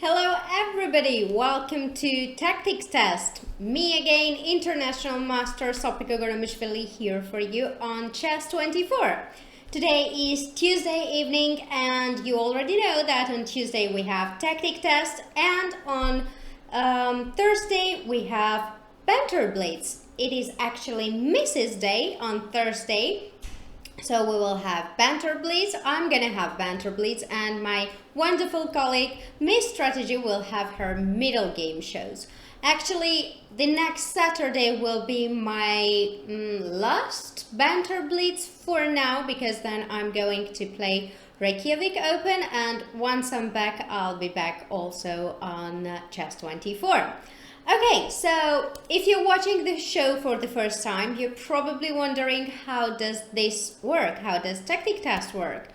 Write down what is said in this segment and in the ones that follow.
Hello everybody, welcome to Tactics Test. Me again, International Master Sopiko Guramishvili here for you on Chess 24. Today is Tuesday evening and you already know that on Tuesday we have Tactic Test and on Thursday we have Banter Blitz. It is actually Mrs. Day on Thursday. So we will have Banter Blitz, I'm gonna have Banter Blitz, and my wonderful colleague Miss Strategy will have her middle game shows. Actually, the next Saturday will be my last Banter Blitz for now, because then I'm going to play Reykjavik Open, and once I'm back, I'll be back also on Chess 24. Okay, so if you're watching this show for the first time, you're probably wondering how does this work? How does Tactic Test work?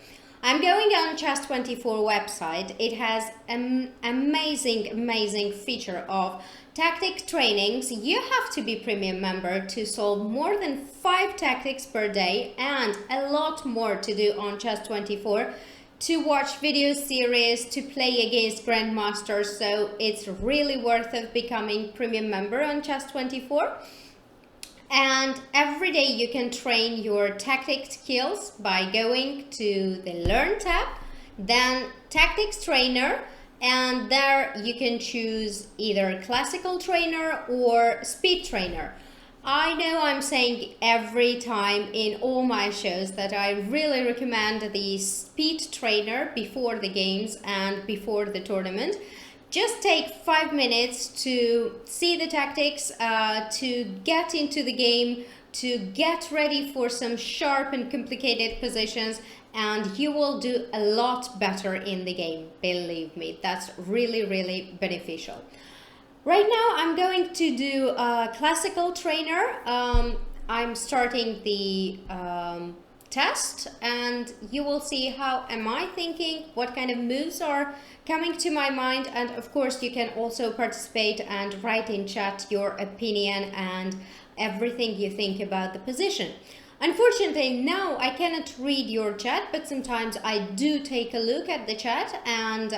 I'm going on Chess24 website. It has an amazing feature of tactic trainings. You have to be premium member to solve more than 5 tactics per day and a lot more to do on Chess24. To watch video series, to play against grandmasters, so it's really worth of becoming premium member on Chess24. And every day you can train your tactic skills by going to the Learn tab, then Tactics Trainer, and there you can choose either Classical Trainer or Speed Trainer. I know I'm saying every time in all my shows that I really recommend the Speed Trainer before the games and before the tournament. Just take 5 minutes to see the tactics, to get into the game, to get ready for some sharp and complicated positions, and you will do a lot better in the game, believe me. That's really beneficial. Right now I'm going to do a Classical Trainer. I'm starting the test and you will see how am I thinking, what kind of moves are coming to my mind, and of course you can also participate and write in chat your opinion and everything you think about the position. Unfortunately, now I cannot read your chat, but sometimes I do take a look at the chat, and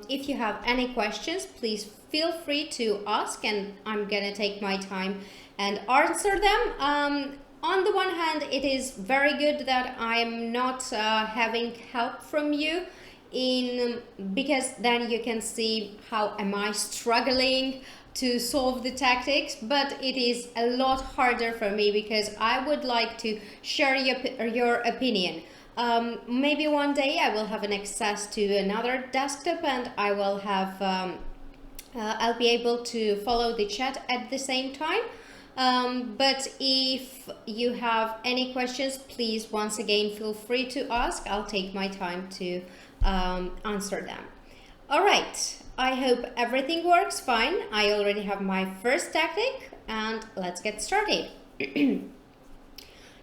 if you have any questions, please feel free to ask and I'm gonna take my time and answer them. On the one hand, it is very good that I'm not having help from you because then you can see how am I struggling to solve the tactics, but it is a lot harder for me because I would like to share your opinion. Maybe one day I will have an access to another desktop and I will have I'll be able to follow the chat at the same time. But if you have any questions, please once again feel free to ask. I'll take my time to answer them. All right, I hope everything works fine. I already have my first tactic and let's get started. It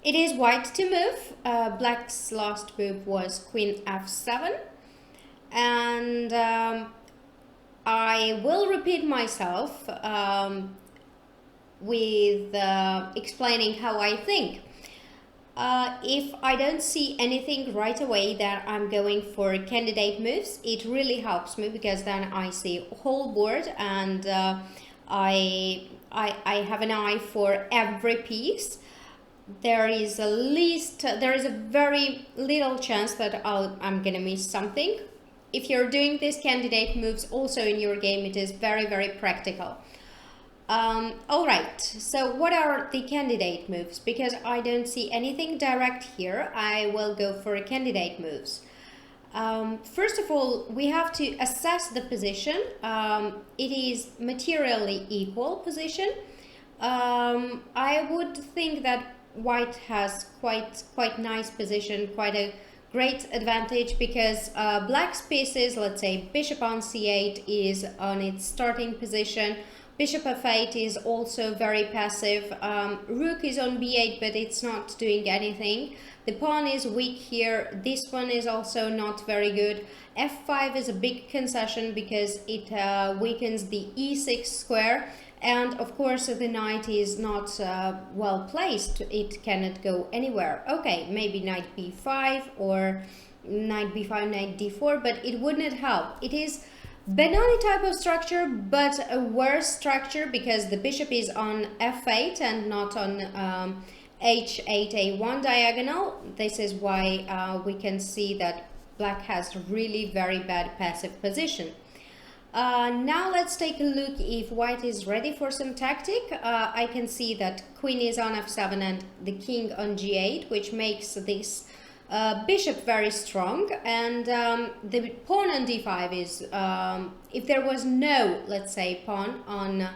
is white to move. Black's last move was Queen F7, and I will repeat myself with explaining how I think. If I don't see anything right away that I'm going for candidate moves, it really helps me because then I see whole board and I have an eye for every piece. There is a very little chance that I'm gonna miss something. If you're doing these candidate moves also in your game, it is very practical. All right, so what are the candidate moves? Because I don't see anything direct here, I will go for candidate moves. First of all, we have to assess the position. It is materially equal position. I would think that white has quite nice position, quite a great advantage, because black's pieces, let's say bishop on c8 is on its starting position. Bishop f8 is also very passive. Rook is on b8, but it's not doing anything. The pawn is weak here. This one is also not very good. f5 is a big concession because it weakens the e6 square. And of course, the knight is not well placed. It cannot go anywhere. Okay, maybe knight b5 or knight b5, knight d4, but it would not help. It is Benoni type of structure, but a worse structure because the bishop is on f8 and not on h8a1 diagonal. This is why we can see that black has really very bad passive position. Now let's take a look if white is ready for some tactic. I can see that queen is on f7 and the king on g8, which makes this bishop very strong, and the pawn on d5 is, if there was no, let's say, pawn on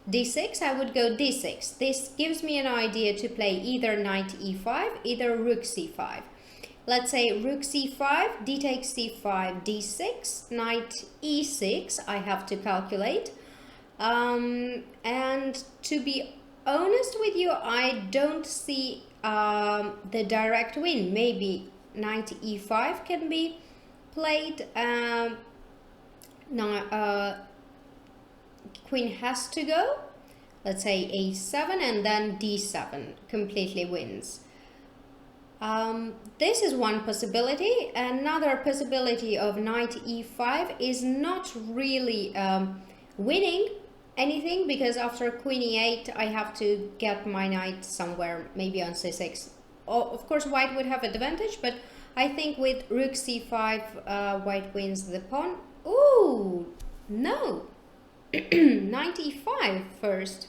d6, I would go d6. This gives me an idea to play either knight e5, either rook c5. Let's say rook c5, d takes c5, d6, knight e6, I have to calculate. And to be honest with you, I don't see the direct win. Maybe knight e5 can be played. Queen has to go. Let's say a7 and then d7 completely wins. This is one possibility. Another possibility of knight e5 is not really winning anything, because after queen e8 I have to get my knight somewhere, maybe on c6. Of course white would have advantage, but I think with rook c5 white wins the pawn. Ooh, no. Knight e5 first.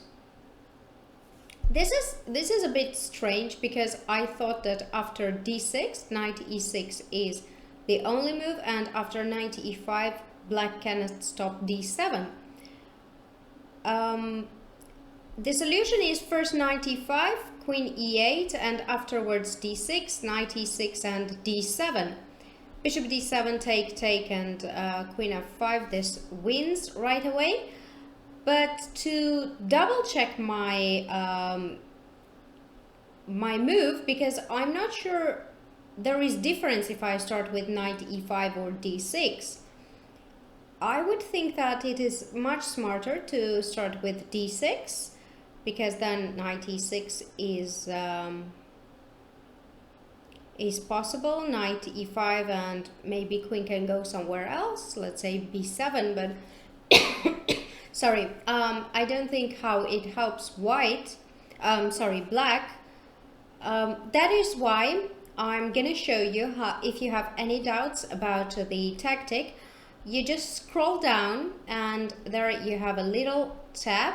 This is a bit strange, because I thought that after d6 knight e6 is the only move, and after knight e5 black cannot stop d7. The solution is first knight e5, queen e8, and afterwards d6, knight e6 and d7. Bishop d7, take, and queen f5. This wins right away. But to double check my my move, because I'm not sure there is difference if I start with knight e5 or d6. I would think that it is much smarter to start with d6, because then knight e6 is possible. Knight e5 and maybe queen can go somewhere else, let's say b7, but sorry, I don't think how it helps white, black. That is why I'm gonna show you how, if you have any doubts about the tactic, you just scroll down and there you have a little tab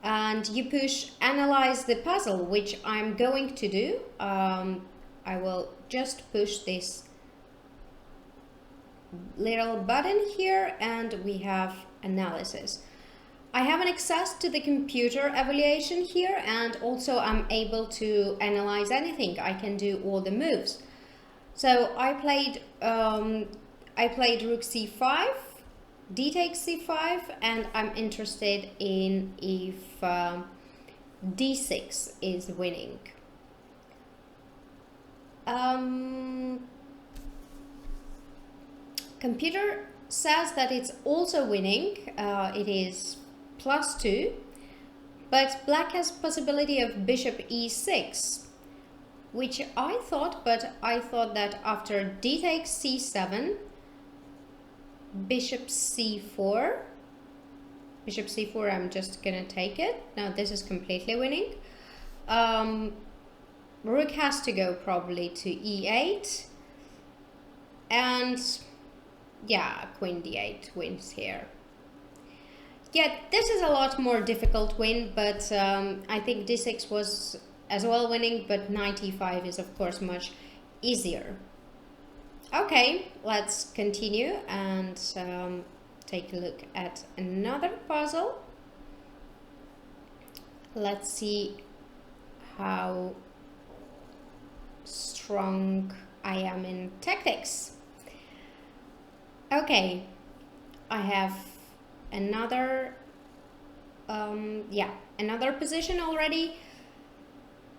and you push analyze the puzzle, which I'm going to do. I will just push this little button here and we have analysis. I have an access to the computer evaluation here, and also I'm able to analyze anything. I can do all the moves. So I played rook c5, d takes c5, and I'm interested in if d6 is winning. Computer says that it's also winning. It is +2, but black has possibility of bishop e6, which I thought, but I thought that after d takes c7, bishop c4, I'm just gonna take it. Now this is completely winning. Rook has to go probably to e8, and yeah, queen d8 wins here. Yeah, this is a lot more difficult win, but I think d6 was as well winning, but knight e5 is of course much easier. Okay, let's continue and take a look at another puzzle. Let's see how strong I am in tactics. Okay, I have another another position already,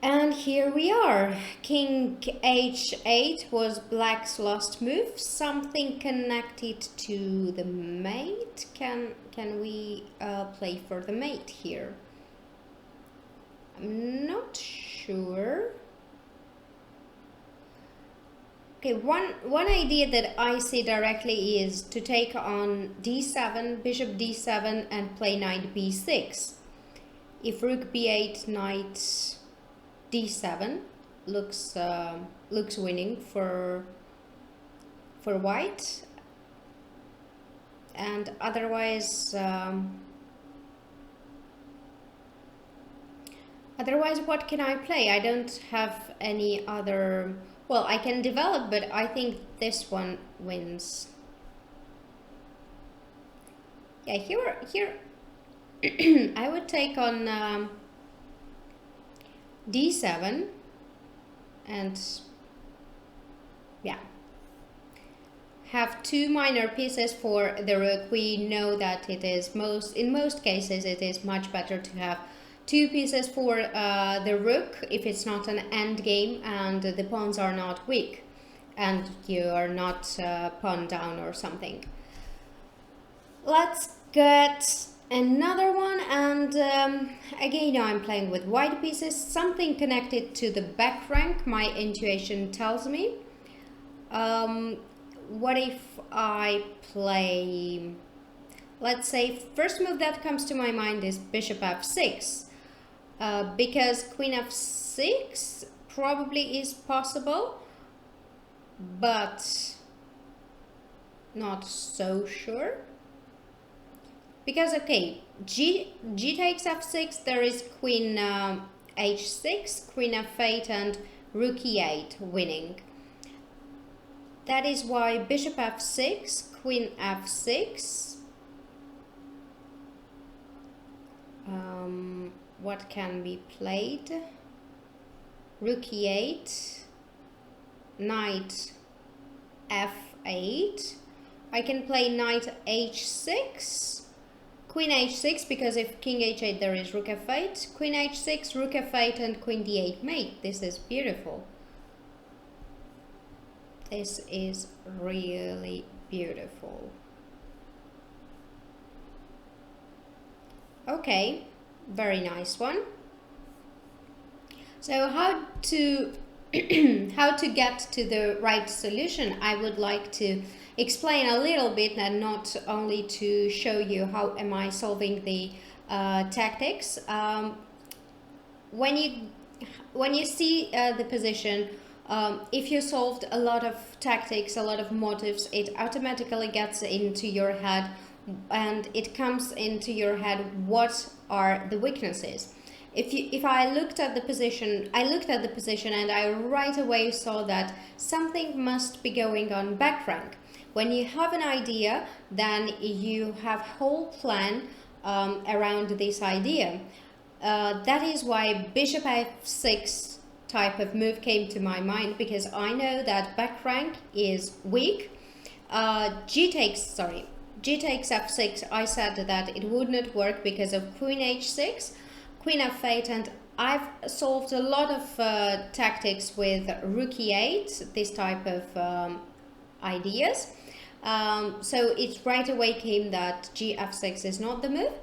and here we are. King h8 was black's last move. Something connected to the mate. Can we play for the mate here? I'm not sure. Okay, one idea that I see directly is to take on d7, bishop d7, and play knight b6. If rook b8, knight d7 looks winning for white, and otherwise otherwise what can I play? I don't have any other. Well, I can develop, but I think this one wins. Yeah, here I would take on d7, and yeah, have two minor pieces for the rook. We know that it is in most cases it is much better to have two pieces for the rook if it's not an endgame and the pawns are not weak and you are not pawn down or something. Let's get another one, and again I'm playing with white pieces, something connected to the back rank, my intuition tells me. What if I play, let's say, first move that comes to my mind is bishop f6, because queen f6 probably is possible, but not so sure. Because, okay, g takes f6, there is queen h6, queen f8, and rook e8 winning. That is why bishop f6, queen f6. What can be played? Rook e8, knight f8. I can play knight h6, queen h6, because if king h8 there is rook f8, queen h6, rook f8, and queen d8 mate. This is beautiful. This is really beautiful. Okay, very nice one. So how to how to get to the right solution, I would like to explain a little bit, and not only to show you how am I solving the tactics. When you see the position, if you solved a lot of tactics, a lot of motives, it automatically gets into your head, and it comes into your head what are the weaknesses. If I looked at the position, and I right away saw that something must be going on back rank. When you have an idea, then you have whole plan around this idea. That is why bishop f6 type of move came to my mind, because I know that back rank is weak. G takes f6, I said that it would not work because of queen h6, queen f8, and I've solved a lot of tactics with rook e8, this type of ideas. So it right away came that g f6 is not the move.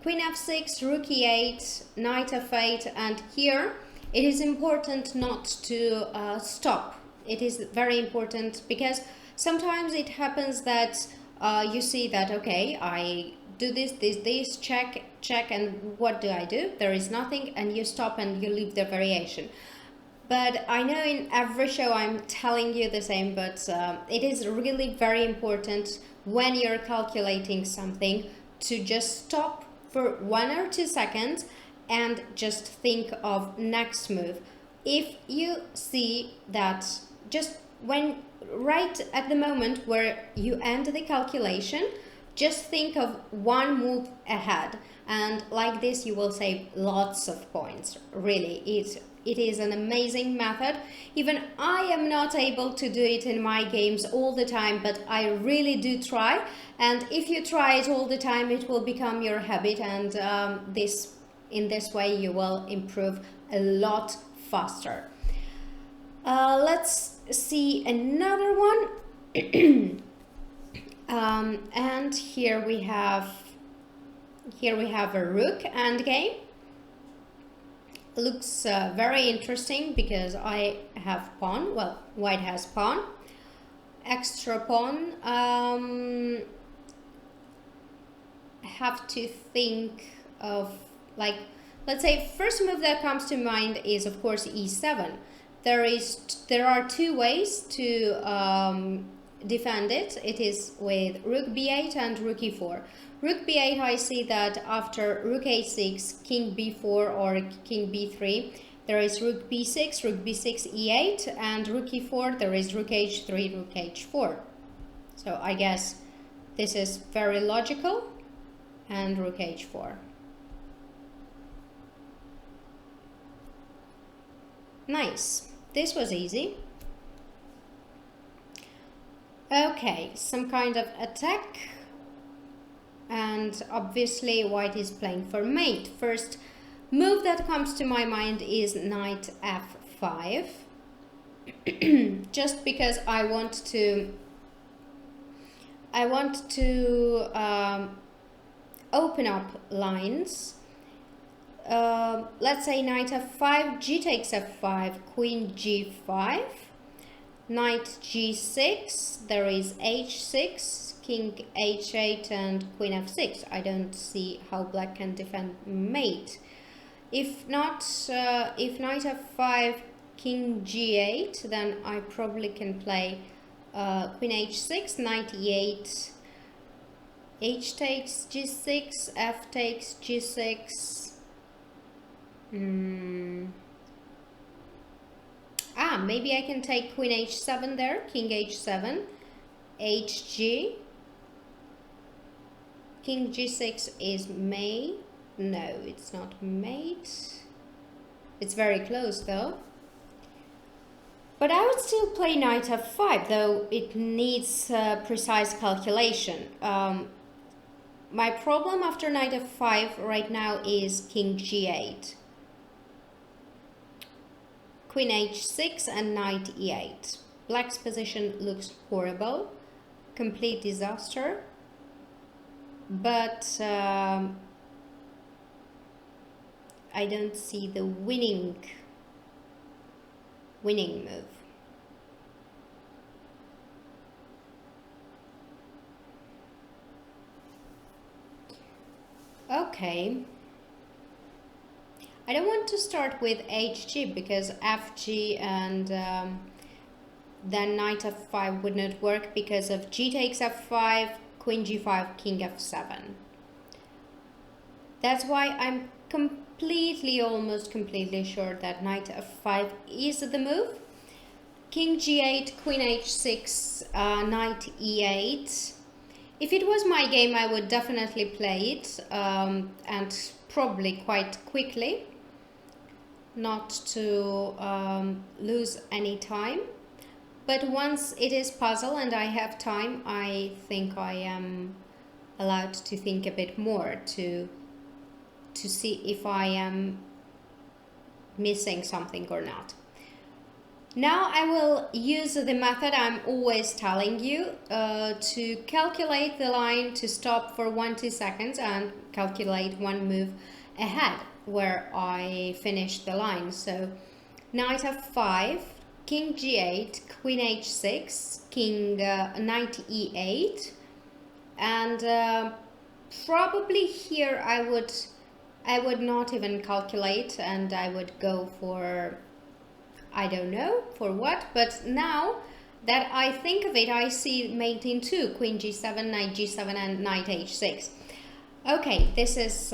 Queen f6, rook e8, knight f8, and here it is important not to stop. It is very important, because sometimes it happens that you see that, okay, I do this, check, and what do I do? There is nothing, and you stop and you leave the variation. But I know in every show I'm telling you the same, but it is really very important when you're calculating something to just stop for 1 or 2 seconds and just think of next move. If you see that just when right at the moment where you end the calculation, just think of one move ahead, and like this you will save lots of points. Really, it is an amazing method. Even I am not able to do it in my games all the time, but I really do try, and if you try it all the time, it will become your habit, and in this way you will improve a lot faster. Let's see another one. And here we have a rook endgame. looks very interesting because I have pawn. Well, white has pawn. Extra pawn. I have to think of, like, let's say first move that comes to mind is of course e7. There are two ways to defend it. It is with rook b8 and rook e4. Rook b8, I see that after rook a6, king b4 or king b3, there is rook b6, rook b6, e8, and rook e4, there is rook h3, rook h4. So I guess this is very logical, and rook h4. Nice. This was easy. Okay, some kind of attack. And obviously white is playing for mate. First move that comes to my mind is knight f5. Just because I want to open up lines. Let's say knight f5, g takes f5, queen g5, knight g6, there is h6, king h8 and queen f6. I don't see how black can defend mate. If not, if knight f5, king g8, then I probably can play queen h6, knight e8, h takes g6, f takes g6. Maybe I can take queen h7 there, king h7, hg, king g6 is mate. No, it's not mate. It's very close though. But I would still play knight f5, though it needs precise calculation. My problem after knight f5 right now is king g8, queen h6 and knight e8. Black's position looks horrible, complete disaster, but I don't see the winning move. Okay. I don't want to start with hg because fg and then knight f5 would not work because of g takes f5, queen g5, king f7. That's why I'm almost completely sure that knight f5 is the move. King g8, queen h6, knight e8. If it was my game, I would definitely play it, and probably quite quickly, not to lose any time. But once it is puzzle and I have time, I think I am allowed to think a bit more to see if I am missing something or not. Now I will use the method I'm always telling you to calculate the line, to stop for 1-2 seconds and calculate one move ahead where I finished the line. So knight f5, king g8, queen h6, king knight e8, and probably here I would not even calculate and I would go for, I don't know for what, but now that I think of it, I see mate in 2, queen g7, knight g7 and knight h6. Okay, this is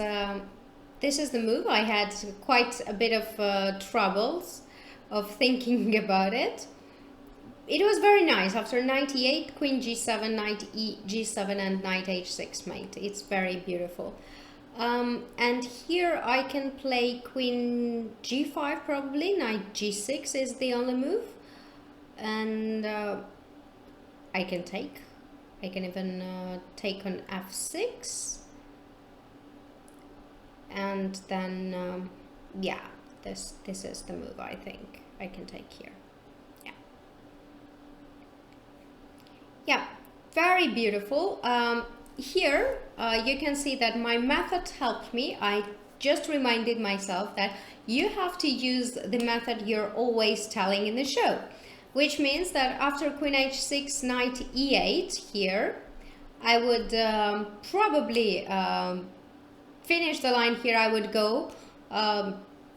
the move. I had quite a bit of troubles of thinking about it. It was very nice. After knight e8, queen g7, knight g7 and knight h6 mate. It's very beautiful. And here I can play queen g5 probably, knight g6 is the only move, and I can even take on f6, and then yeah, this is the move I think I can take here. Yeah, very beautiful. Here you can see that my method helped me. I just reminded myself that you have to use the method you're always telling in the show, which means that after queen h6, knight e8 here, I would probably finish the line here. I would go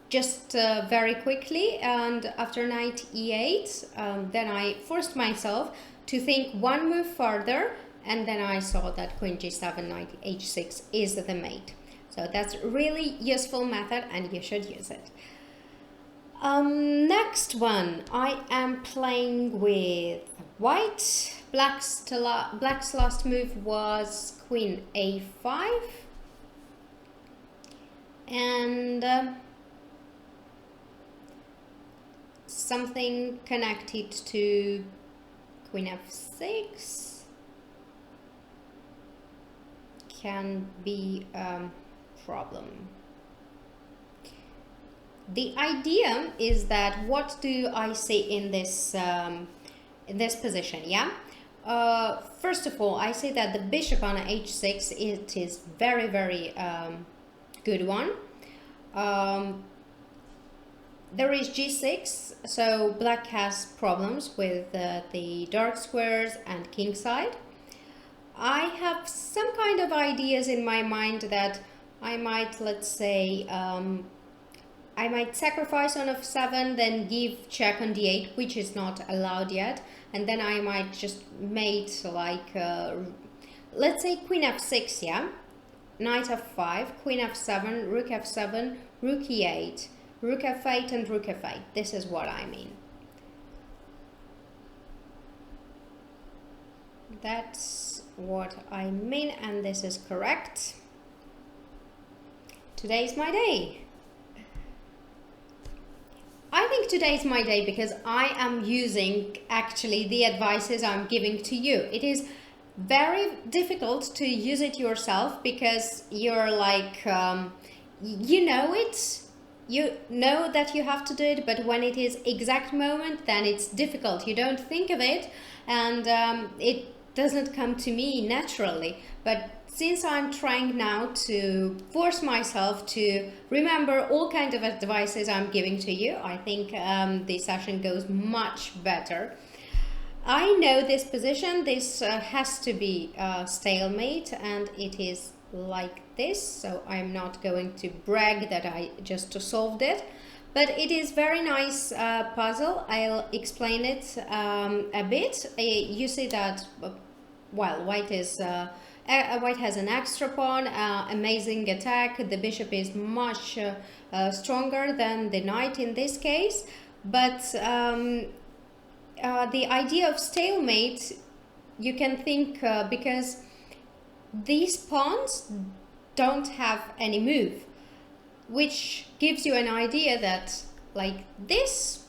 just very quickly, and after knight e8, then I forced myself to think one move further, and then I saw that queen g7, knight h6 is the mate. So that's really useful method and you should use it. Next one, I am playing with white. Black's last move was queen a5, and something connected to queen f6 can be a problem. The idea is that what do I see in this position? Yeah. First of all, I say that the bishop on h6, it is very good one. There is g6, so black has problems with the dark squares and king side. I have some kind of ideas in my mind that I might, let's say, I might sacrifice on f7, then give check on d8, which is not allowed yet, and then I might just mate like, let's say queen f6, yeah? Knight f5, queen f7, rook f7, rook e8, rook f8 and rook f8. This is what I mean. That's what I mean, and this is correct. Today's my day. I think today's my day because I am using actually the advices I'm giving to you. It is very difficult to use it yourself because you're like, you know it, you know that you have to do it, but when it is exact moment, then it's difficult. You don't think of it, and it doesn't come to me naturally. But since I'm trying now to force myself to remember all kinds of advices I'm giving to you, I think the session goes much better. I know this position, this has to be stalemate, and it is like this, so I'm not going to brag that I just solved it, but it is very nice puzzle. I'll explain it a bit. You see that, well, white has an extra pawn, amazing attack. The bishop is much stronger than the knight in this case, but the idea of stalemate, you can think because these pawns don't have any move, which gives you an idea that like this,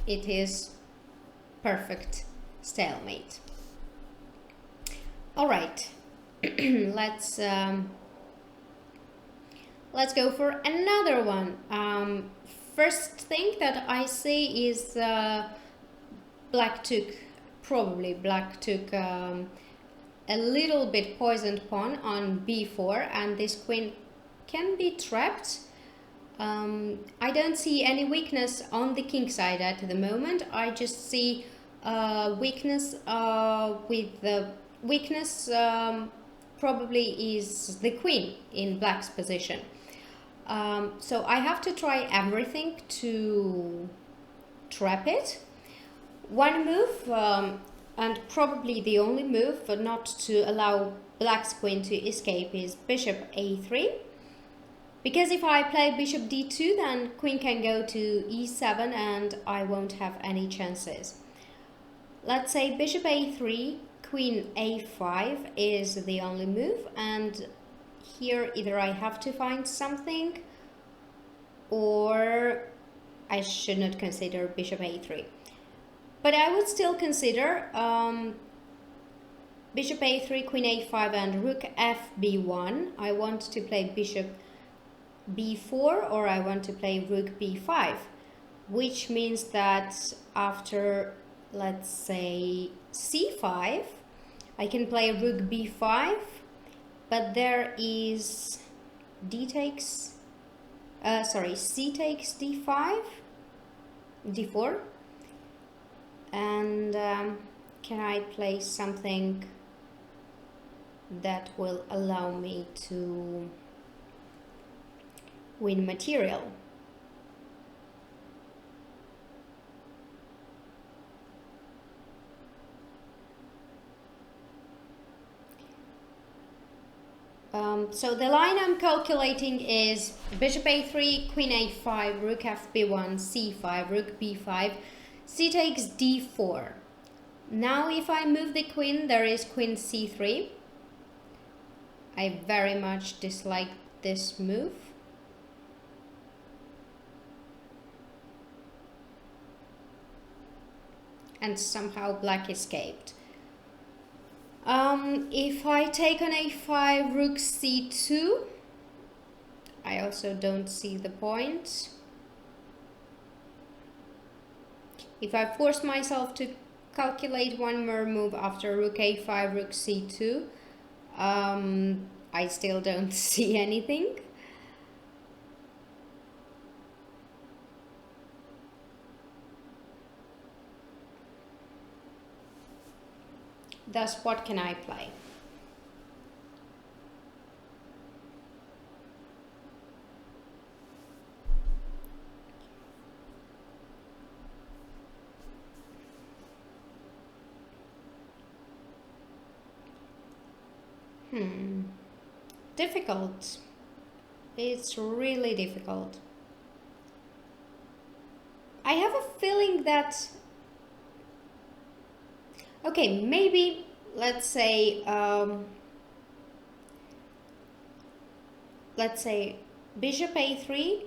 it is perfect stalemate. All right, let's go for another one. First thing that I see is probably black took a little bit poisoned pawn on b4, and this queen can be trapped. I don't see any weakness on the king side at the moment. I just see weakness with the weakness probably is the queen in black's position. So I have to try everything to trap it. One move, and probably the only move for not to allow black's queen to escape, is bishop a3. Because if I play bishop d2, then queen can go to e7 and I won't have any chances. Let's say bishop a3, queen a5 is the only move, and here either I have to find something or I should not consider bishop a3. But I would still consider bishop a3, queen a5 and rook fb1. I want to play bishop b4 or I want to play rook b5, which means that after, let's say, c5, I can play rook b5, but there is C takes d5, d4, and can I play something that will allow me to win material? So the line I'm calculating is bishop a3, queen a5, rook fb1, c5, rook b5, c takes d4. Now if I move the queen, there is queen c3. I very much dislike this move. And somehow black escaped. If I take on a5, rook c2, I also don't see the point. If I force myself to calculate one more move after rook a5, rook c2, I still don't see anything. Thus, what can I play? Difficult. It's really difficult. I have a feeling that, okay, maybe let's say bishop a3,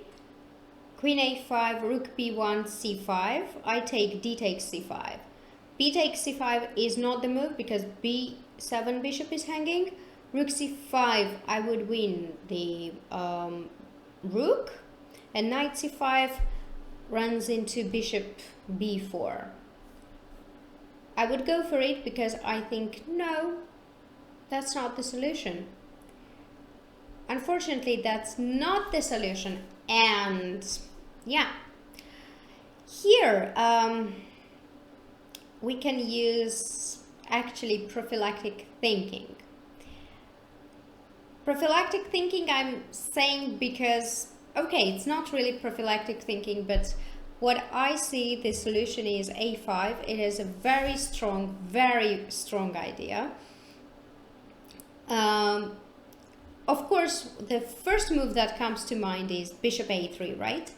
queen a5, rook b1, c5. I take d takes c5. B takes c5 is not the move because b7 bishop is hanging. Rook c5, I would win the rook, and knight c5 runs into bishop b4. I would go for it because I think, no, that's not the solution. Unfortunately, that's not the solution. And yeah, here we can use actually prophylactic thinking. Prophylactic thinking I'm saying because, okay, it's not really prophylactic thinking, but what I see the solution is a5. It is a very strong idea. Of course, the first move that comes to mind is bishop a3, right?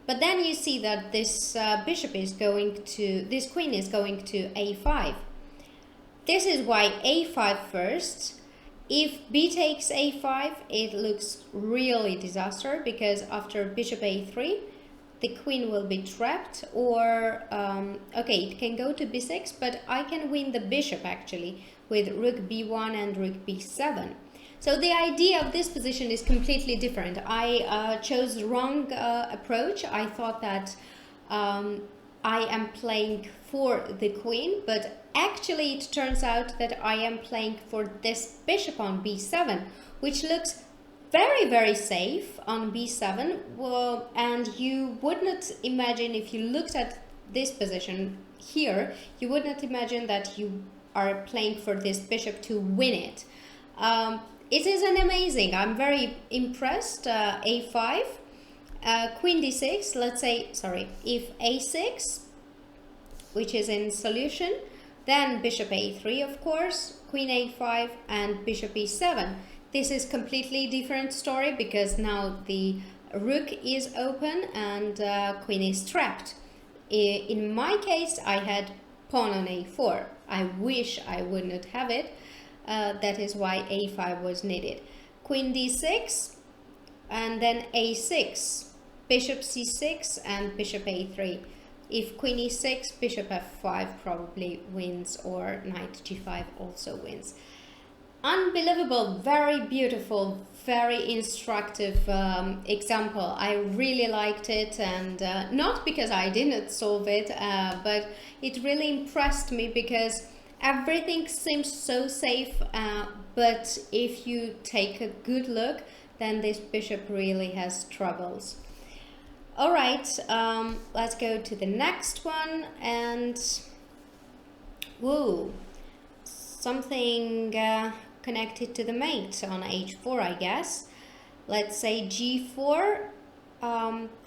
But then you see that this this queen is going to a5. This is why a5 first. If b takes a5, it looks really disaster because after bishop a3, the queen will be trapped, or okay, it can go to b6, but I can win the bishop actually with rook b1 and rook b7. So the idea of this position is completely different. I chose the wrong approach. I thought that I am playing for the queen, but actually it turns out that I am playing for this bishop on b7, which looks very safe on b7. Well, and you would not imagine, if you looked at this position here, you would not imagine that you are playing for this bishop to win it. It is an amazing, I'm very impressed. A5, queen d6, let's say, sorry, if a6, which is in solution, then bishop a3, of course, queen a5, and bishop e7. This is completely different story because now the rook is open and queen is trapped. In my case, I had pawn on a4. I wish I would not have it. That is why a5 was needed. Queen d6 and then a6, bishop c6 and bishop a3. If queen e6, bishop f5 probably wins, or knight g5 also wins. Unbelievable, very beautiful, very instructive example. I really liked it, and not because I didn't solve it, but it really impressed me because everything seems so safe, but if you take a good look, then this bishop really has troubles. All right, let's go to the next one, and woo, something connected to the mate on h4, I guess. Let's say g4,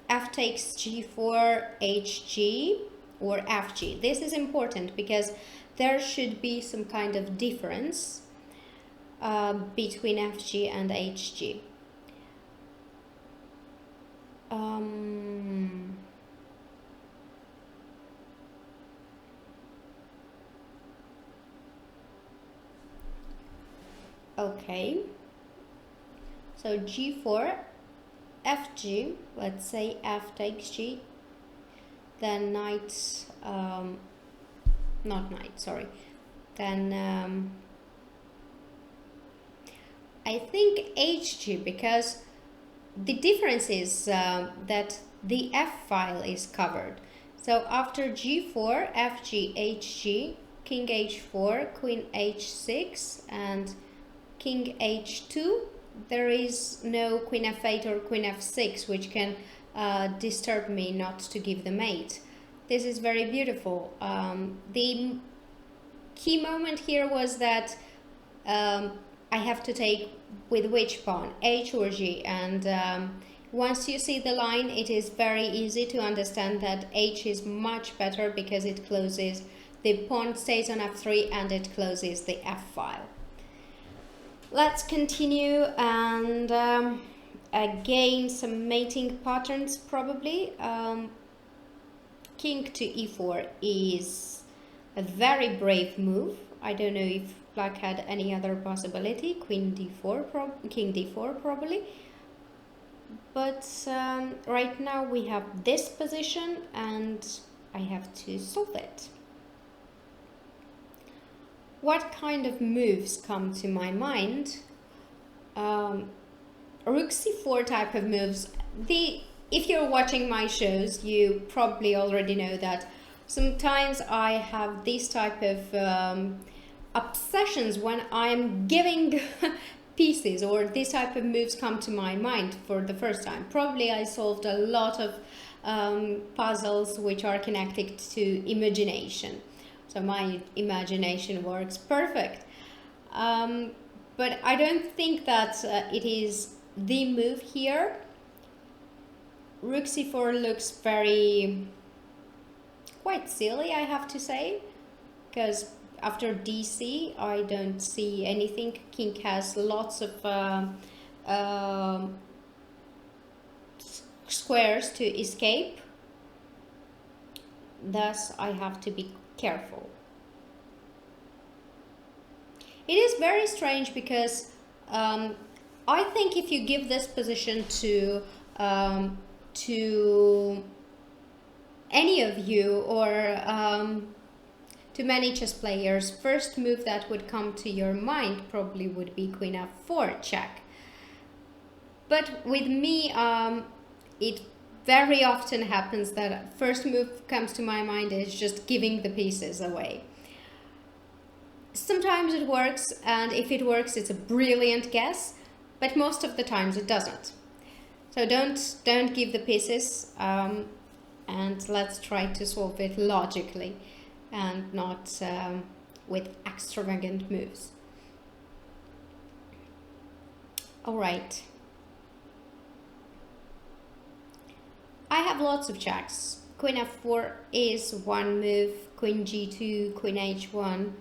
f takes g4, hg, or fg. This is important because there should be some kind of difference between fg and hg. Okay, so g4, fg, let's say f takes g, then knight, not knight, sorry, then I think hg, because the difference is that the f file is covered. So after g4, fg, hg, king h4, queen h6, and king h2, there is no queen f8 or queen f6 which can disturb me not to give the mate. This is very beautiful. The key moment here was that I have to take with which pawn, h or g, and once you see the line, it is very easy to understand that h is much better because it closes, the pawn stays on f3 and it closes the f file. Let's continue, and again some mating patterns probably. King to e4 is a very brave move. I don't know if black had any other possibility. Queen d4, king d4 probably. But right now we have this position and I have to solve it. What kind of moves come to my mind? Rook c4 type of moves. If you're watching my shows, you probably already know that sometimes I have this type of obsessions when I'm giving pieces, or this type of moves come to my mind for the first time. Probably I solved a lot of puzzles which are connected to imagination. So my imagination works perfect. But I don't think that it is the move here. Rook c4 looks quite silly, I have to say, because after dc I don't see anything. King has lots of squares to escape, thus I have to be careful. It is very strange because I think if you give this position to any of you, or to many chess players, first move that would come to your mind probably would be queen f4 check. But with me, it very often happens that first move comes to my mind is just giving the pieces away. Sometimes it works, and if it works, it's a brilliant guess, but most of the times it doesn't. So don't give the pieces, and let's try to solve it logically and not with extravagant moves. All right. I have lots of checks. Queen f4 is one move, queen g2, queen h1.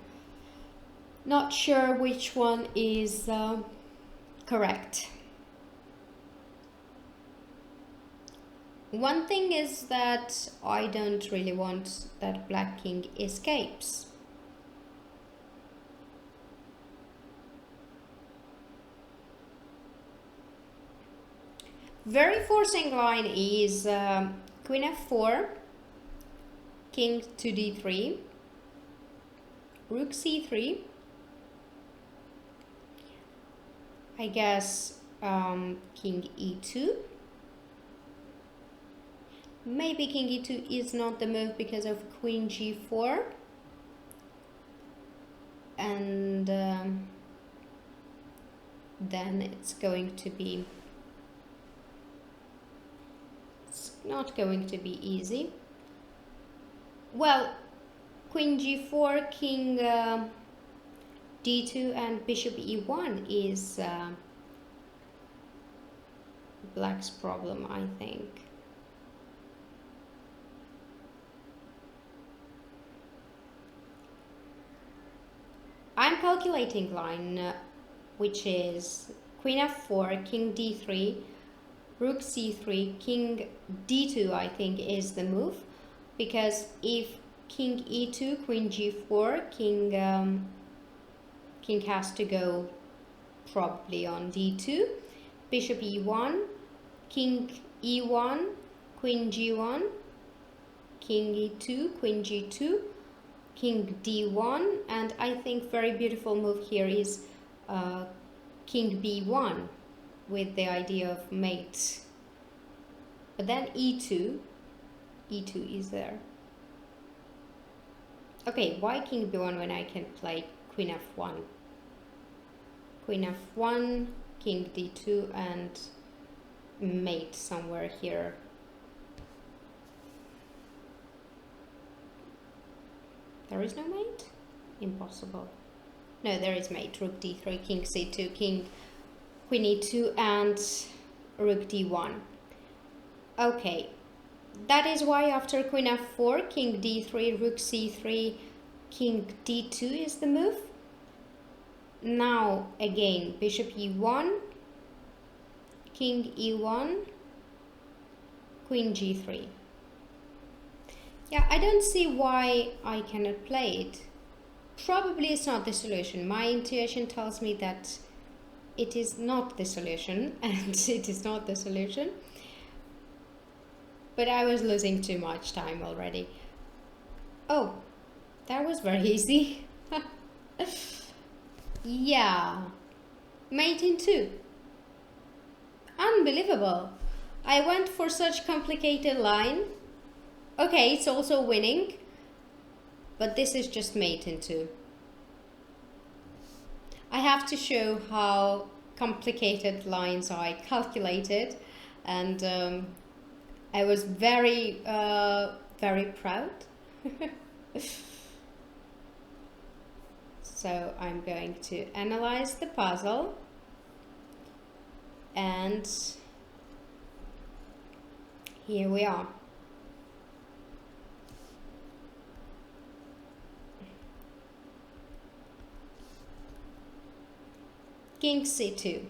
Not sure which one is correct. One thing is that I don't really want that black king escapes. Very forcing line is queen f4, king to d3, rook c3, I guess king e2. Maybe king e2 is not the move because of queen g4, and then it's not going to be easy. Well, Queen G4, King D2 and Bishop E1 is Black's problem, I think. I'm calculating line, which is Queen F4, King D3, Rook C3, King D2, I think is the move, because if King E2, Queen G4, King has to go probably on D2, Bishop E1, King E1, Queen G1, King E2, Queen G2, King D1, and I think very beautiful move here is King B1 with the idea of mate. But then E2 is there. Okay, why King B1 when I can play Queen F1? Queen F1, King D2 and mate somewhere here. There is no mate? Impossible. No, there is mate. Rook D3, King C2, King Queen E2 and Rook D1. Okay, that is why after Queen F4, King D3, Rook C3, King D2 is the move. Now again, Bishop E1, King E1, Queen G3. Yeah, I don't see why I cannot play it. Probably it's not the solution. My intuition tells me that it is not the solution, and it is not the solution. But I was losing too much time already. Oh, that was very easy. Yeah, mate in 2. Unbelievable. I went for such complicated line. Okay, it's also winning, but this is just mate in 2. I have to show how complicated lines I calculated, and I was very, very proud. So I'm going to analyze the puzzle, and here we are. King C2.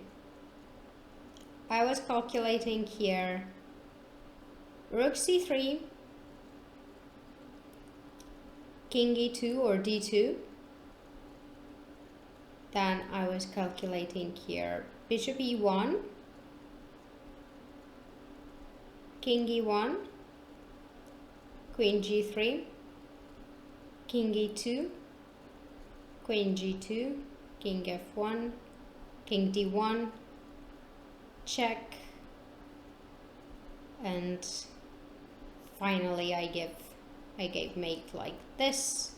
I was calculating here Rook C3, King E2 or D2. Then I was calculating here Bishop E1, King E1, Queen G3, King E2, Queen G2, King F1, King D1, check, and finally I gave mate like this.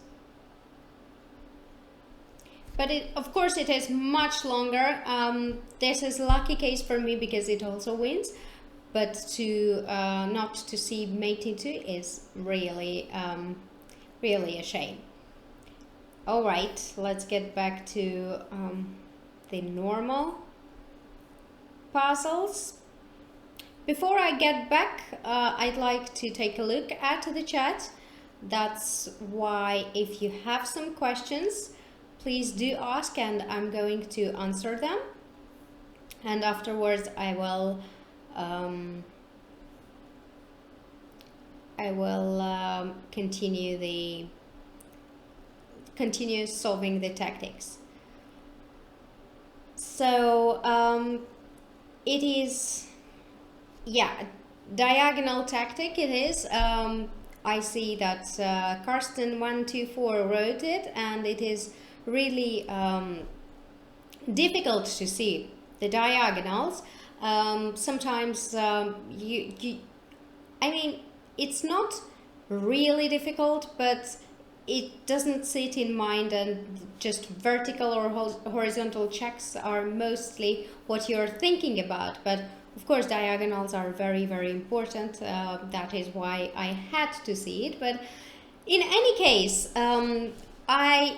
But of course it is much longer. This is lucky case for me because it also wins, but to not to see mate in 2 is really really a shame. All right, let's get back to the normal puzzles. Before I get back, I'd like to take a look at the chat. That's why if you have some questions, please do ask and I'm going to answer them. And afterwards I will continue solving the tactics. So it is, yeah, diagonal tactic it is. I see that Karsten124 wrote it, and it is really difficult to see the diagonals. Sometimes I mean, it's not really difficult, but it doesn't sit in mind, and just vertical or horizontal checks are mostly what you're thinking about. But of course, diagonals are very, very important. That is why I had to see it. But in any case, I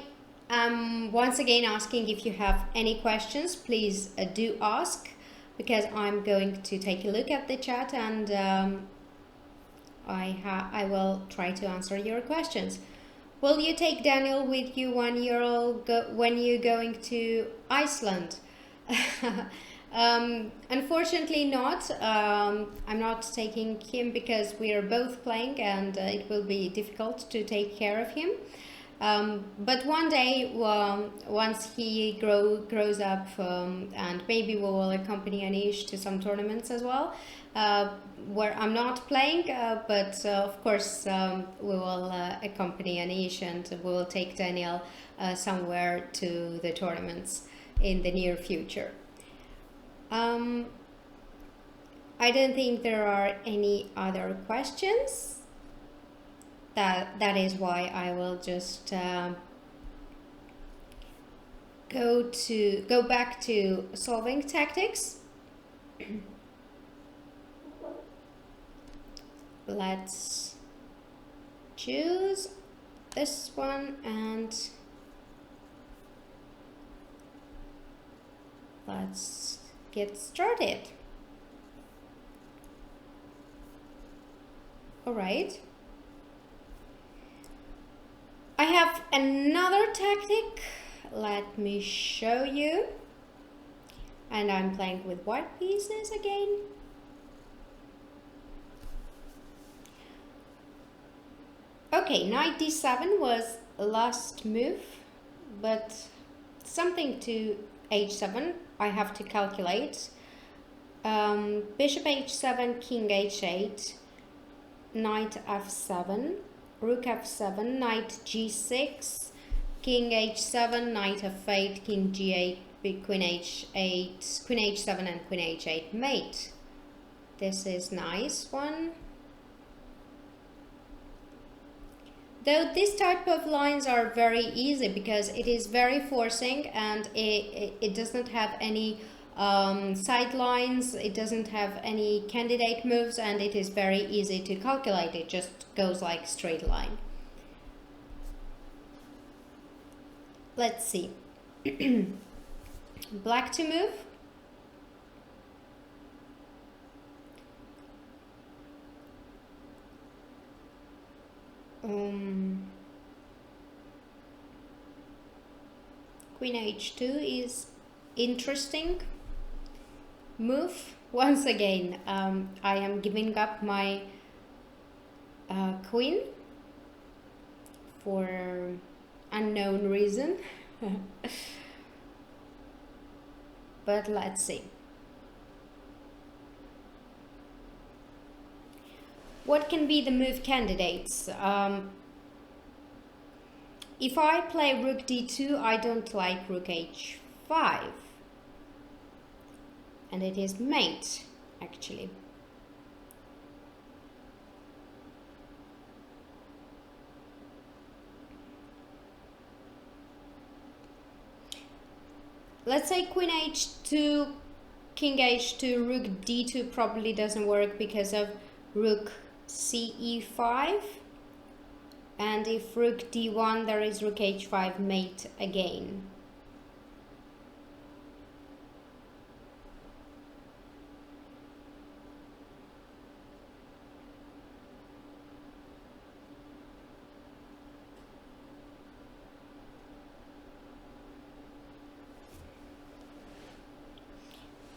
am once again asking, if you have any questions, please do ask, because I'm going to take a look at the chat, and I will try to answer your questions. Will you take Daniel with you when you're going to Iceland? Unfortunately not. I'm not taking him because we are both playing, and it will be difficult to take care of him. But one day, once he grows up, and maybe we will accompany Anish to some tournaments as well, where I'm not playing, but of course we will accompany Anish, and we will take Daniel somewhere to the tournaments in the near future. I don't think there are any other questions. That is why I will just go back to solving tactics. Let's choose this one and let's get started. All right. I have another tactic. Let me show you. And I'm playing with white pieces again. Okay, knight d7 was last move, but something to h7 I have to calculate. Bishop h7, king h8, knight f7, rook f7, knight g6, king h7, knight f8, king g8, queen h8, queen h7 and queen h8 mate. This is nice one. Though this type of lines are very easy because it is very forcing, and it doesn't have any side lines, it doesn't have any candidate moves, and it is very easy to calculate. It just goes like straight line. Let's see. Black to move. Queen h2 is interesting move. Once again, I am giving up my queen for unknown reason. But let's see. What can be the move candidates? If I play rook d2, I don't like rook h5. And it is mate, actually. Let's say queen h2, king h2, rook d2 probably doesn't work because of rook ce5. And if rook d1, there is rook h5 mate again.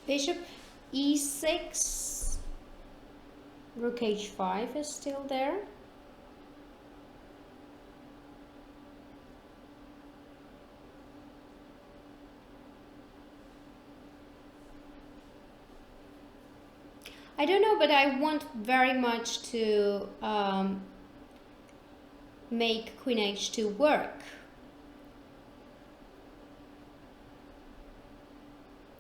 Bishop e6, rook h5 is still there. I don't know, but I want very much to make queen h2 work.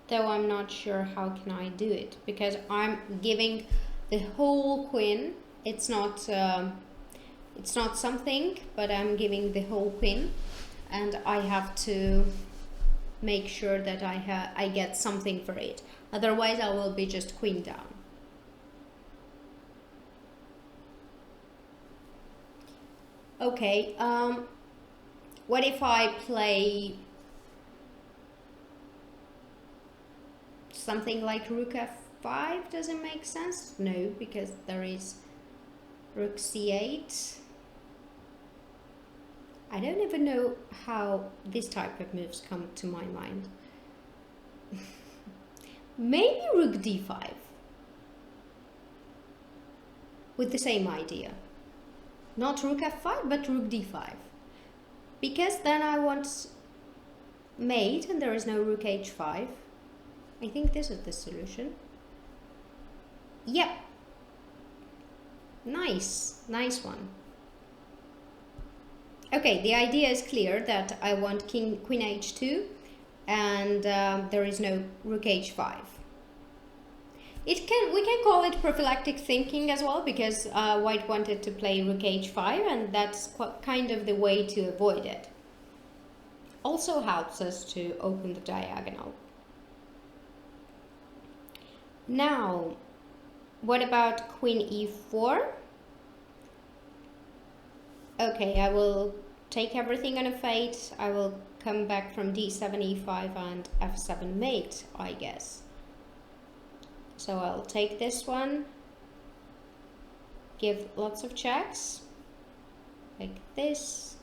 Though I'm not sure how can I do it, because I'm giving the whole queen. It's not It's not something, but I'm giving the whole queen, and I have to make sure that I get something for it. Otherwise, I will be just queen down. Okay, what if I play something like Rook f5? Does it make sense? No, because there is Rook c8. I don't even know how this type of moves come to my mind. Maybe Rook d5 with the same idea. Not Rook f5, but Rook d5. Because then I want mate and there is no Rook h5. I think this is the solution. Yep. Nice. Nice one. Okay, the idea is clear that I want queen h2 and there is no Rook h5. We can call it prophylactic thinking as well, because white wanted to play Rook h5 and that's kind of the way to avoid it. Also helps us to open the diagonal. Now, what about queen e4? Okay, I will take everything on a fate. I will come back from d7, e5 and f7 mate, I guess. So I'll take this one, give lots of checks, like this,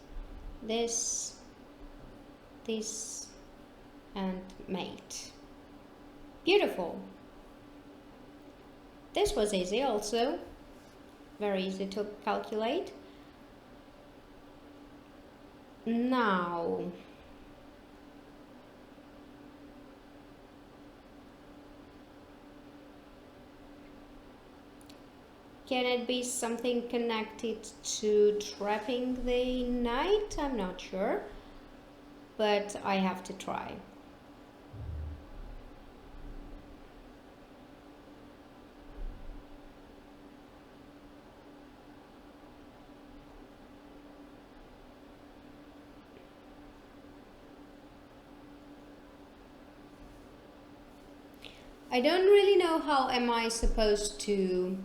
this, this, and mate. Beautiful. This was easy also, very easy to calculate. Now, can it be something connected to trapping the knight? I'm not sure, but I have to try. I don't really know how am I supposed to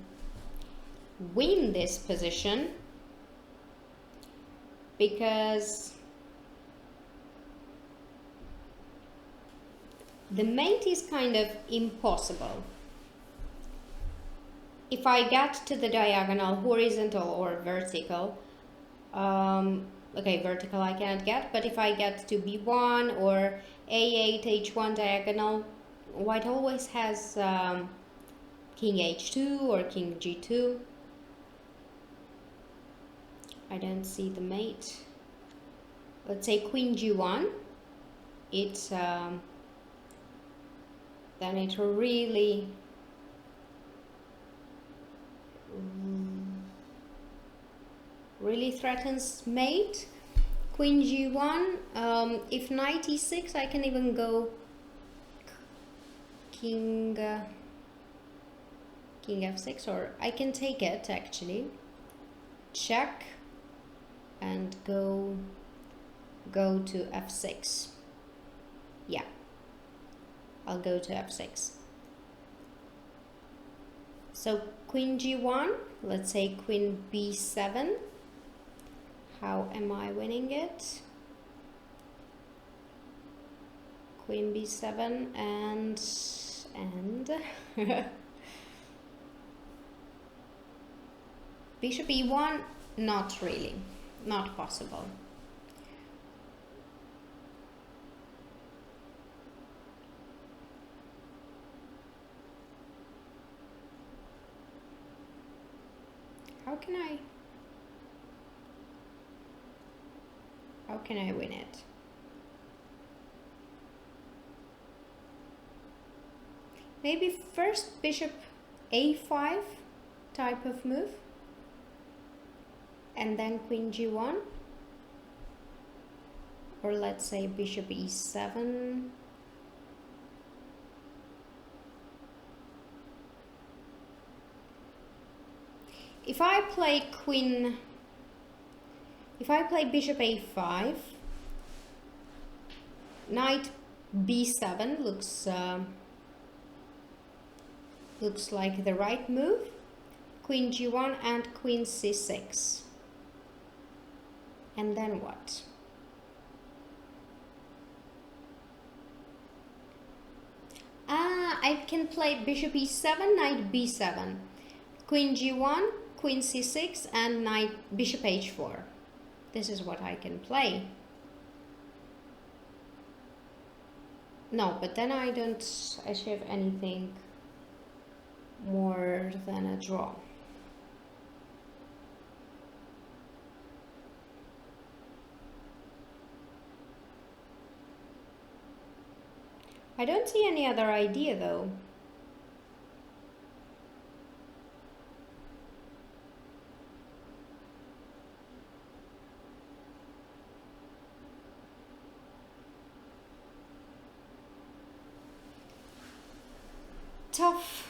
win this position, because the mate is kind of impossible. If I get to the diagonal, horizontal or vertical, okay, vertical I cannot get, but if I get to b1 or a8, h1 diagonal, white always has king h2 or king g2. I don't see the mate. Let's say queen g1. It's then it really threatens mate. Queen g1. If knight e6, I can even go king f6, or I can take it actually, check and go to f6. Yeah, I'll go to f6. So queen g1, let's say queen b7. How am I winning it? Queen b7 and bishop e1, not really, not possible. How can I win it? Maybe first bishop a5 type of move, and then queen g1, or let's say bishop e7. If I play queen If I play bishop a5, knight b7 looks like the right move. Queen g1 and queen c6. And then what? I can play bishop e7, knight b7, queen g1, queen c6, and knight bishop h4. This is what I can play. No, but then I don't achieve anything more than a draw. I don't see any other idea though. Tough.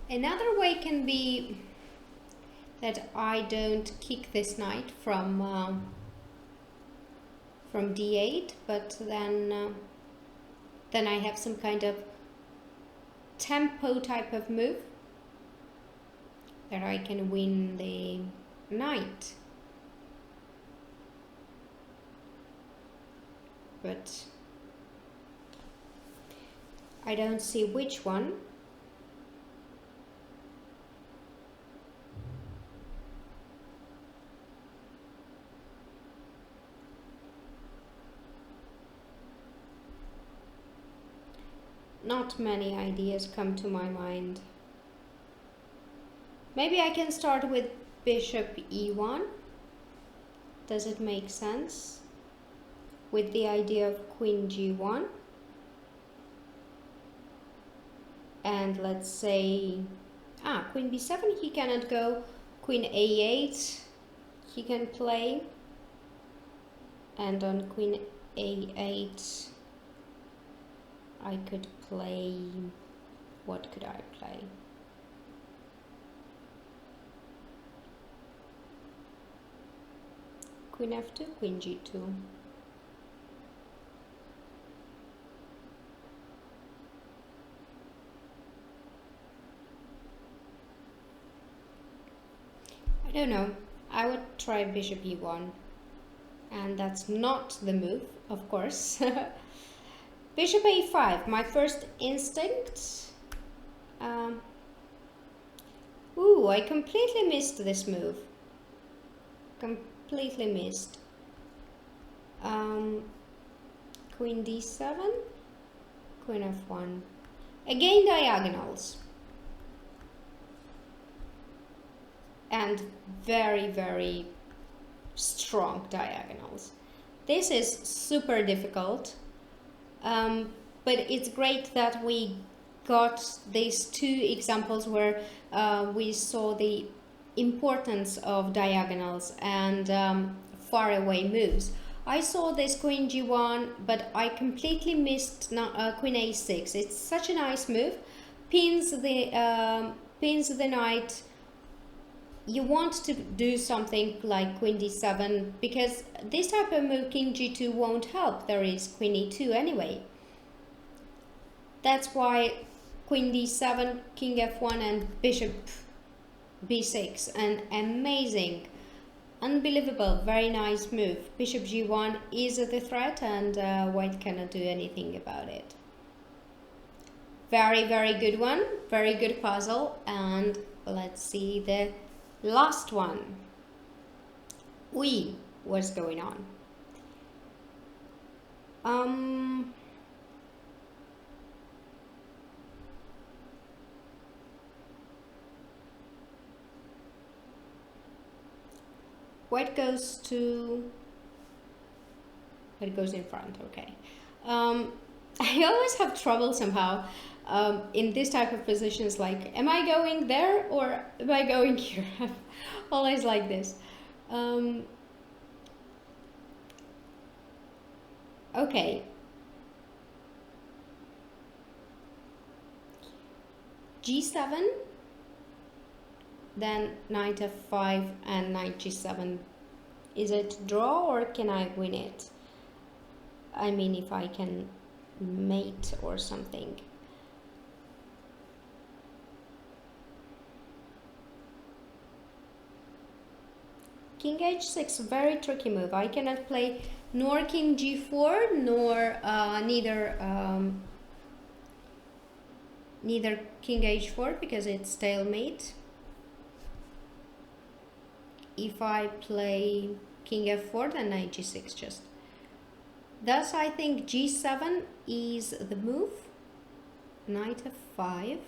Another way can be that I don't kick this knight from d8, but then I have some kind of tempo type of move that I can win the knight. But I don't see which one. Not many ideas come to my mind. Maybe I can start with bishop e1. Does it make sense? With the idea of queen g1. And let's say, queen b7 he cannot go. Queen a8 he can play. And on queen a8 I could play, what could I play? Queen f2, queen g2. I don't know, I would try bishop e1. And that's not the move, of course. Bishop a5, my first instinct. I completely missed this move. Completely missed. Queen d7, queen f1. Again diagonals. And very, very strong diagonals. This is super difficult. But it's great that we got these two examples where we saw the importance of diagonals and far away moves. I saw this queen g1, but I completely missed queen a6. It's such a nice move. Pins the knight. You want to do something like queen d7 because this type of move, king g2, won't help. There is queen e2 anyway. That's why queen d7, king f1 and bishop b6. An amazing, unbelievable, very nice move. Bishop g1 is the threat and white cannot do anything about it. Very, very good one. Very good puzzle. And let's see the last one. What's going on? White goes to... It goes in front, okay. I always have trouble somehow in this type of positions, like, am I going there or am I going here? Always like this. Okay. G7, then knight f5 and knight g7. Is it draw or can I win it? I mean, if I can mate or something. King h6, very tricky move. I cannot play nor king g4 nor neither king h4 because it's stalemate. If I play king f4, then knight g6 just. Thus, I think g7 is the move. Knight f5.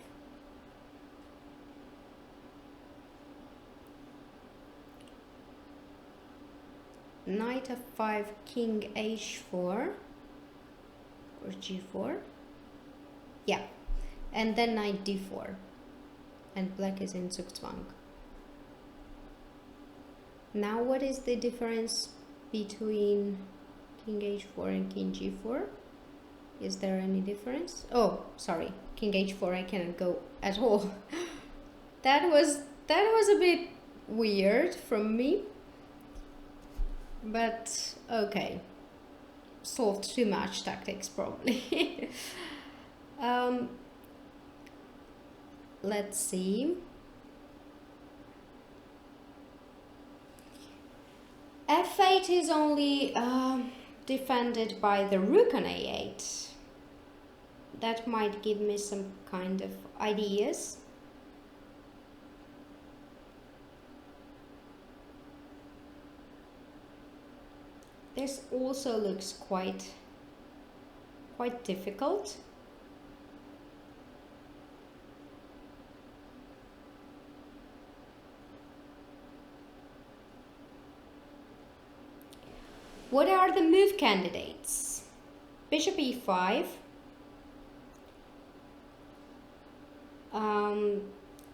Knight f5, king h4 or g4. Yeah, and then knight d4. And black is in Zugzwang. Now what is the difference between king h4 and king g4? Is there any difference? Oh, sorry, king h4 I cannot go at all. that was a bit weird from me. But okay, solved too much tactics probably. Let's see. F8 is only defended by the rook on a8. That might give me some kind of ideas. This also looks quite difficult. What are the move candidates? Bishop e5.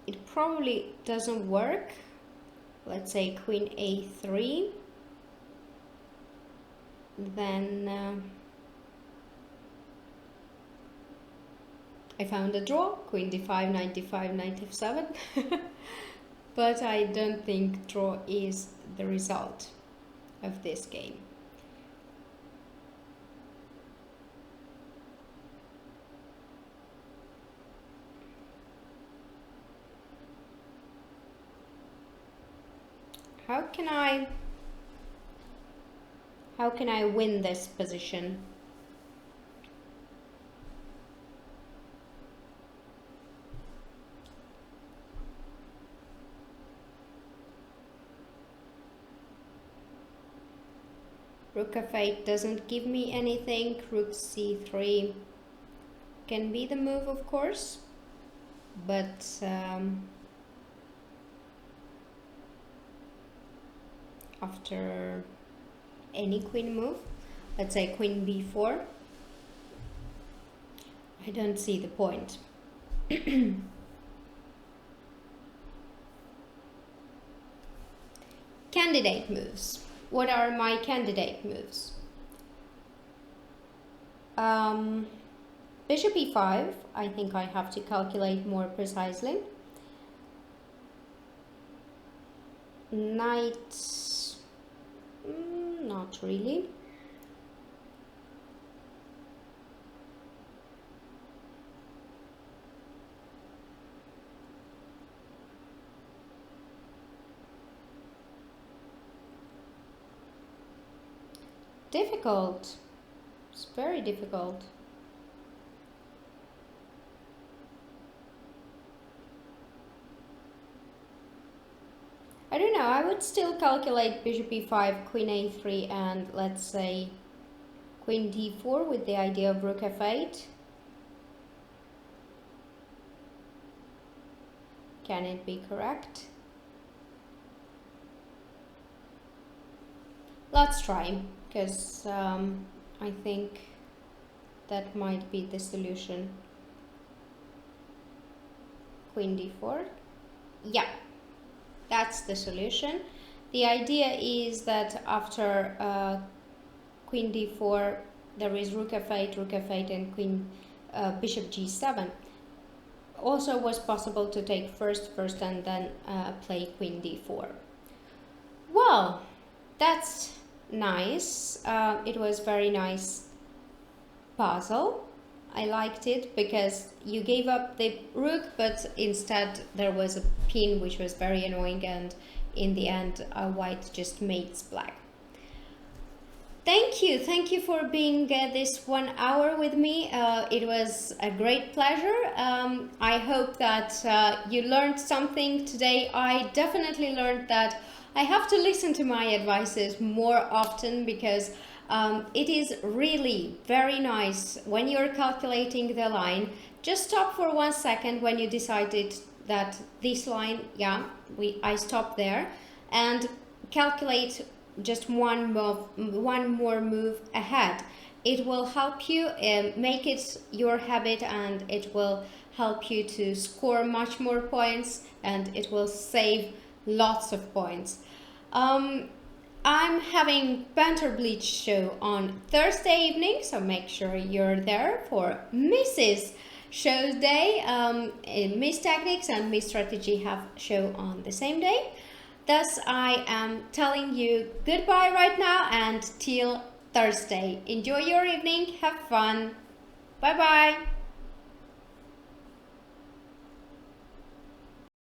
It probably doesn't work. Let's say queen a3. Then I found a draw, queen d5, knight d5, knight f7. But I don't think draw is the result of this game. How can I win this position? Rook f8 doesn't give me anything. Rook c3 can be the move, of course, but after any queen move, let's say queen b4, I don't see the point. Candidate moves. What are my candidate moves? Bishop e5, I think I have to calculate more precisely. Knight, not really. Difficult. It's very difficult. I don't know, I would still calculate bishop e5, queen a3, and let's say queen d4 with the idea of rook f8. Can it be correct? Let's try, because I think that might be the solution. queen d4. Yeah, that's the solution. The idea is that after queen d4, there is rook f8, and queen bishop g7. Also was possible to take first and then play queen d4. Well, that's nice. It was very nice puzzle. I liked it because you gave up the rook, but instead there was a pin which was very annoying, and in the end white just mates black. Thank you for being this 1 hour with me. It was a great pleasure. I hope that you learned something today. I definitely learned that I have to listen to my advices more often, because it is really very nice when you're calculating the line. Just stop for 1 second when you decided that this line, yeah, I stop there, and calculate just one more move ahead. It will help you make it your habit, and it will help you to score much more points, and it will save lots of points. I'm having Banter Bleach show on Thursday evening, so make sure you're there for Mrs. Show's day. Miss Tactics and Miss Strategy have show on the same day. Thus, I am telling you goodbye right now and till Thursday. Enjoy your evening, have fun. Bye bye.